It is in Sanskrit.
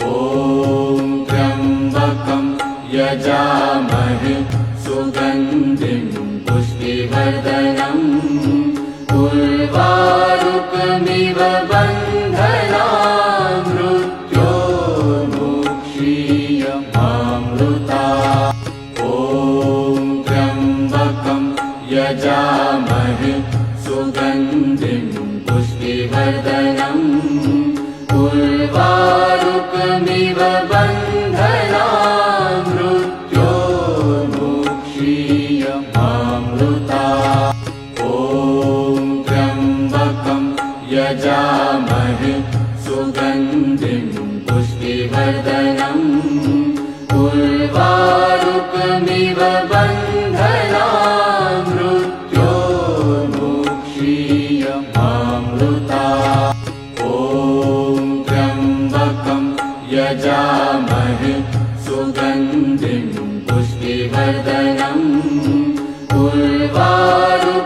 ॐ त्र्यम्बकं यजामहे सुगन्धिं पुष्टिवर्धनम् उर्वारुकमिव बन्धनान् मृत्योर्मुक्षीयमामृतात्। ॐ त्र्यम्बकं यजामहे सुगन्धिं पुष्टिवर्धनम् उर्वारुकमिव बन्धनान् मृत्योर्मुक्षीयमामृतात्। ॐ त्र्यम्बकं यजामहे सुगन्धिं पुष्टिवर्धनम् उर्वारुकमिव बन्धनान् मृत्योर्मुक्षीयमामृतात्। ॐ त्र्यम्बकं यजामहे सुगन्धिं पुष्टिवर्धनम् उर्वारुकमिव